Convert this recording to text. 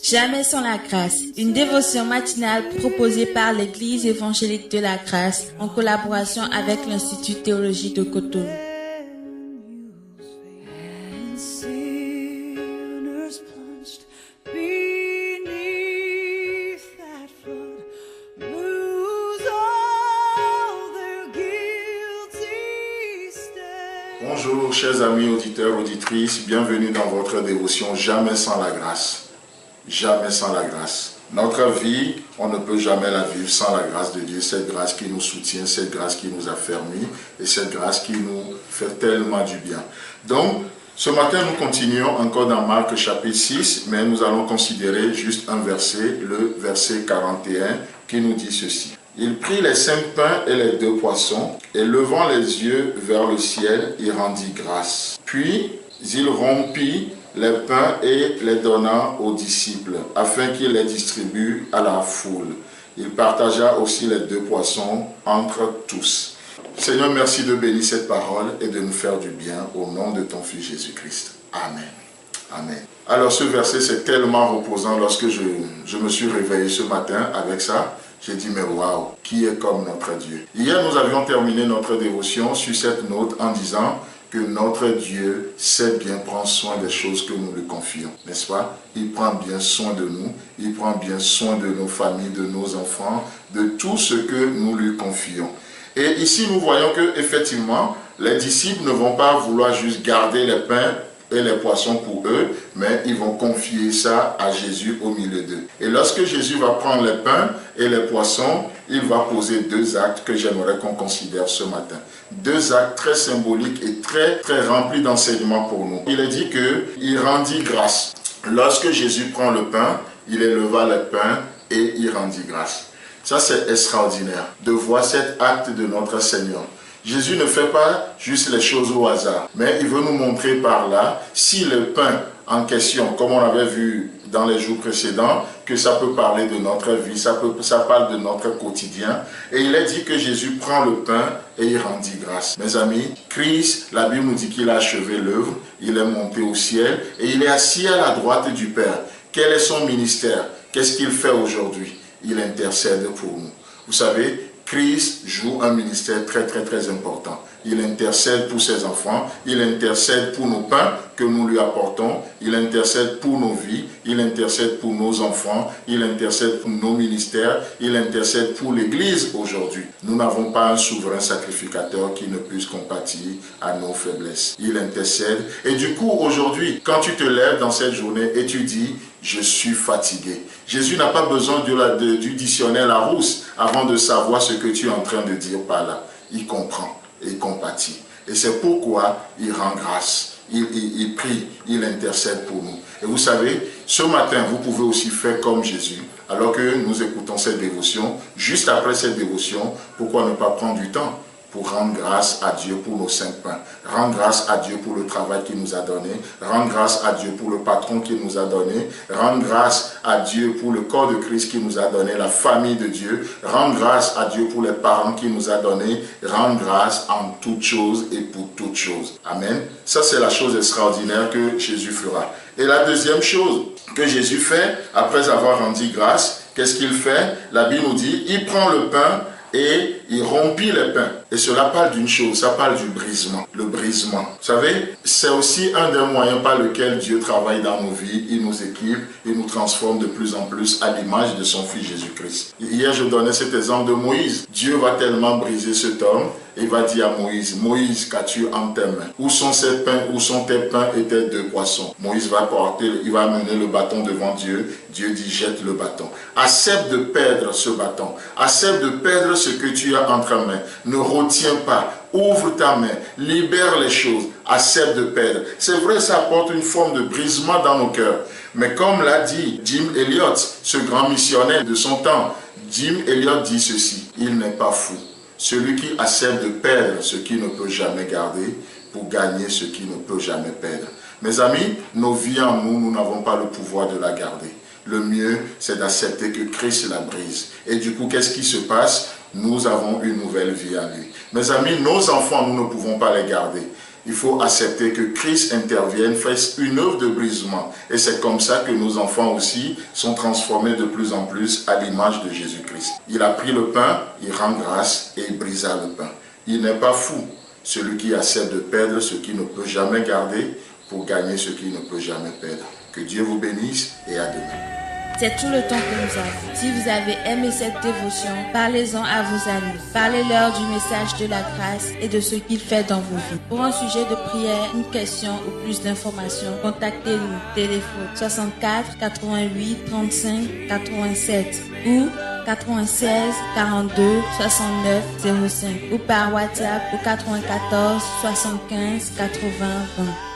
Jamais sans la grâce, une dévotion matinale proposée par l'Église évangélique de la grâce en collaboration avec l'Institut théologique de Cotonou. Bonjour chers amis auditeurs, auditrices, bienvenue dans votre dévotion Jamais sans la grâce. Jamais sans la grâce. Notre vie, on ne peut jamais la vivre sans la grâce de Dieu, cette grâce qui nous soutient, cette grâce qui nous affermit et cette grâce qui nous fait tellement du bien. Donc, ce matin, nous continuons encore dans Marc chapitre 6, mais nous allons considérer juste un verset, le verset 41, qui nous dit ceci. Il prit les 5 pains et les 2 poissons, et levant les yeux vers le ciel, il rendit grâce. Puis, il rompit les pains et les donna aux disciples, afin qu'ils les distribuent à la foule. Il partagea aussi les 2 poissons entre tous. Seigneur, merci de bénir cette parole et de nous faire du bien au nom de ton Fils Jésus-Christ. Amen. Amen. Alors ce verset, c'est tellement reposant. Lorsque je me suis réveillé ce matin avec ça, j'ai dit, mais waouh, qui est comme notre Dieu? Hier, nous avions terminé notre dévotion sur cette note en disant que notre Dieu sait bien prendre soin des choses que nous lui confions, n'est-ce pas? Il prend bien soin de nous, il prend bien soin de nos familles, de nos enfants, de tout ce que nous lui confions. Et ici, nous voyons que effectivement, les disciples ne vont pas vouloir juste garder les pains et les poissons pour eux, mais ils vont confier ça à Jésus au milieu d'eux. Et lorsque Jésus va prendre les pains et les poissons, il va poser 2 actes que j'aimerais qu'on considère ce matin. 2 actes très symboliques et très remplis d'enseignements pour nous. Il est dit qu'il rendit grâce. Lorsque Jésus prend le pain, il éleva le pain et il rendit grâce. Ça, c'est extraordinaire de voir cet acte de notre Seigneur. Jésus ne fait pas juste les choses au hasard, mais il veut nous montrer par là, si le pain en question, comme on avait vu dans les jours précédents, que ça peut parler de notre vie, ça parle de notre quotidien. Et il est dit que Jésus prend le pain et il rendit grâce. Mes amis, Christ, la Bible nous dit qu'il a achevé l'œuvre, il est monté au ciel et il est assis à la droite du Père. Quel est son ministère? Qu'est-ce qu'il fait aujourd'hui? Il intercède pour nous. Vous savez, Christ joue un ministère très important. Il intercède pour ses enfants, il intercède pour nos pains que nous lui apportons, il intercède pour nos vies, il intercède pour nos enfants, il intercède pour nos ministères, il intercède pour l'Église aujourd'hui. Nous n'avons pas un souverain sacrificateur qui ne puisse compatir à nos faiblesses. Il intercède et du coup aujourd'hui, quand tu te lèves dans cette journée et tu dis « Je suis fatigué », Jésus n'a pas besoin du dictionnaire Larousse avant de savoir ce que tu es en train de dire par là. Il comprend et il compatit. Et c'est pourquoi il rend grâce. Il prie, il intercède pour nous. Et vous savez, ce matin, vous pouvez aussi faire comme Jésus. Alors que nous écoutons cette dévotion, juste après cette dévotion, pourquoi ne pas prendre du temps pour rendre grâce à Dieu pour nos 5 pains, rendre grâce à Dieu pour le travail qu'il nous a donné, rendre grâce à Dieu pour le patron qu'il nous a donné, rendre grâce à Dieu pour le corps de Christ qu'il nous a donné, la famille de Dieu, rendre grâce à Dieu pour les parents qu'il nous a donnés, rendre grâce en toutes choses et pour toutes choses. Amen. Ça, c'est la chose extraordinaire que Jésus fera. Et la deuxième chose que Jésus fait, après avoir rendu grâce, qu'est-ce qu'il fait? La Bible nous dit, il prend le pain et il rompit les pains. Et cela parle d'une chose, ça parle du brisement. Le brisement. Vous savez, c'est aussi un des moyens par lequel Dieu travaille dans nos vies. Il nous équipe, il nous transforme de plus en plus à l'image de son Fils Jésus-Christ. Hier, je donnais cet exemple de Moïse. Dieu va tellement briser cet homme, et il va dire à Moïse, « Moïse, qu'as-tu en tes mains? Où sont ces pains? Où sont tes pains et tes 2 poissons? » Moïse va il va amener le bâton devant Dieu. Dieu dit, jette le bâton. Accepte de perdre ce bâton. Accepte de perdre ce que tu as entre mains. Ne retiens pas. Ouvre ta main. Libère les choses. Accepte de perdre. C'est vrai, ça apporte une forme de brisement dans nos cœurs. Mais comme l'a dit Jim Elliot, ce grand missionnaire de son temps, Jim Elliot dit ceci, il n'est pas fou. Celui qui accepte de perdre ce qu'il ne peut jamais garder pour gagner ce qu'il ne peut jamais perdre. Mes amis, nos vies en nous, nous n'avons pas le pouvoir de la garder. Le mieux, c'est d'accepter que Christ la brise. Et du coup, qu'est-ce qui se passe? Nous avons une nouvelle vie à lui. Mes amis, nos enfants, nous ne pouvons pas les garder. Il faut accepter que Christ intervienne, fasse une œuvre de brisement. Et c'est comme ça que nos enfants aussi sont transformés de plus en plus à l'image de Jésus-Christ. Il a pris le pain, il rend grâce et il brisa le pain. Il n'est pas fou, celui qui accepte de perdre ce qu'il ne peut jamais garder pour gagner ce qu'il ne peut jamais perdre. Que Dieu vous bénisse et à demain. C'est tout le temps que nous avons. Si vous avez aimé cette dévotion, parlez-en à vos amis. Parlez-leur du message de la grâce et de ce qu'il fait dans vos vies. Pour un sujet de prière, une question ou plus d'informations, contactez-nous. Téléphone 64 88 35 87 ou 96 42 69 05 ou par WhatsApp au 94 75 80 20.